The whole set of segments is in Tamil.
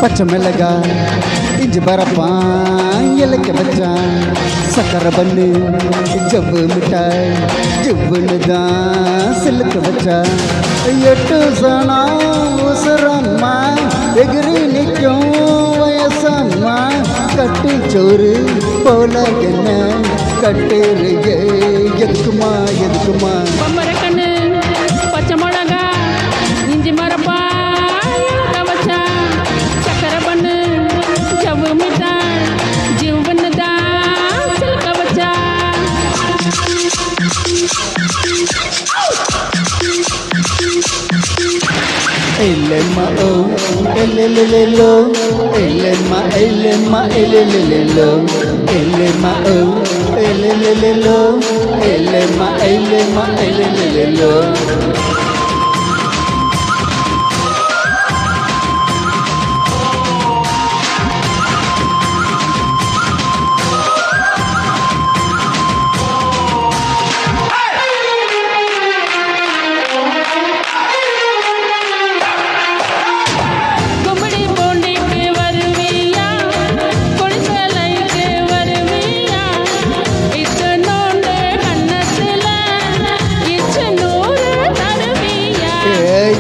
பச்சை மிளகா இஞ்சி பரப்பான் இலைக்க வச்சான் சக்கரை பண்ணு ஜவ்வு மிட்டாய் ஜவ்வுன்னு தான் சிலுக்க வச்சா 8 சனா உசுரம்மா எகிரி நிற்கும் வயசம்மா கட்டி சோறு போல என்ன கட்டுறியே எதுக்குமா எதுக்குமா பம்பரக்கண்ணு பச்சை மிளகா இஞ்சி மரப்பா வச்சா சக்கரை பண்ணு ஜவ்வு மிட்டாய் ஜிவ்வுன்னு தான் சிலுக்க வச்சா Elema oh, elelelelo. Elema, elema, elelelelo. Elema oh, elelelelo. Elema, elema, elelelelo.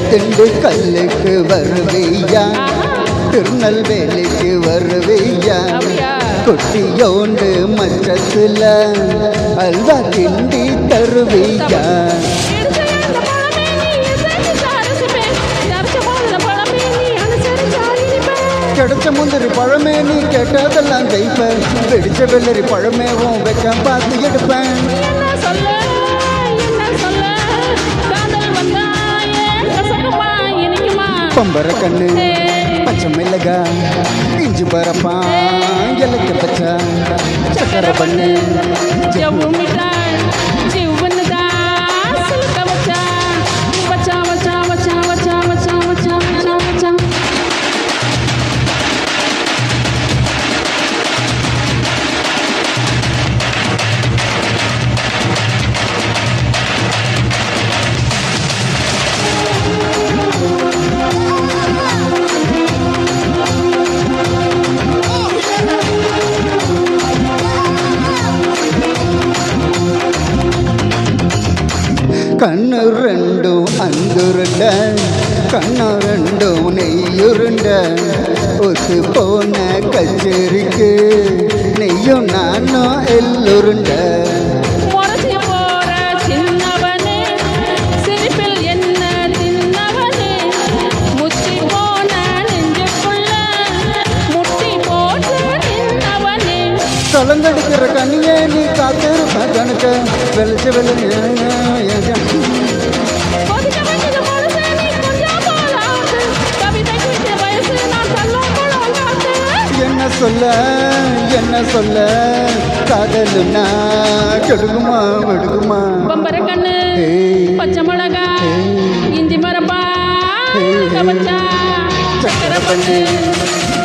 திண்டு கல்லுக்கு வருவியா திருநெல்வேலிக்கு வருவியா குட்டியோண்டு மச்சத்துல அல்வா கிண்டி தருவியா கிடைச்ச முந்திரி பழமே நீ கேட்டதெல்லாம் கைப்பேன் வெடிச்ச வெள்ளரி பழமேவும் வைக்க பார்த்து எடுப்பேன் பம்பர கண்ணு பச்சை மிளகா இஞ்சி பரப்பா இலைக்க பச்சா சக்கரை பண்ணு ஜவ்வு மிட்டாய் ஜிவ்வுன்னு தான் சிலுக்க வச்சா வச்சா வச்சா வச்சா வச்சா வச்சா வச்சா வச்சா வச்சா கண்ணு ரெண்டும் அங்குருண்ட கண்ணு ரெண்டும் நெய்யுருண்ட ஒத்து போன கச்சேரிக்கு நெய்யும் நானும் எல்லுருண்ட கலங்கடிக்கிற கண்ணியே நீ காத்திருப்ப கணக்க வெளிச்ச வெளி என்ன சொல்ல காதலுன்னா கெடுக்குமா வெடுக்குமா பம்பர கண்ணு பச்சை மிளகா இஞ்சி மரப்பா வச்சா சக்கரை பண்ணு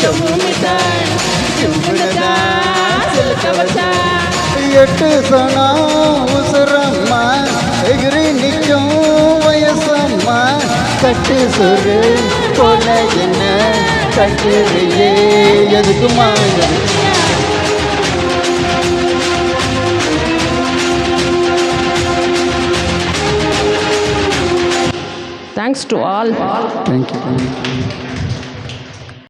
ஜவ்வு மிட்டாய் சிலுக்க 8 சனா உசுரம்மா எகிரி நிற்கும் வயசம்மா கட்டு சொரு போல என்ன கட்டுறியே எதுக்குமா Thanks to all. Thank you.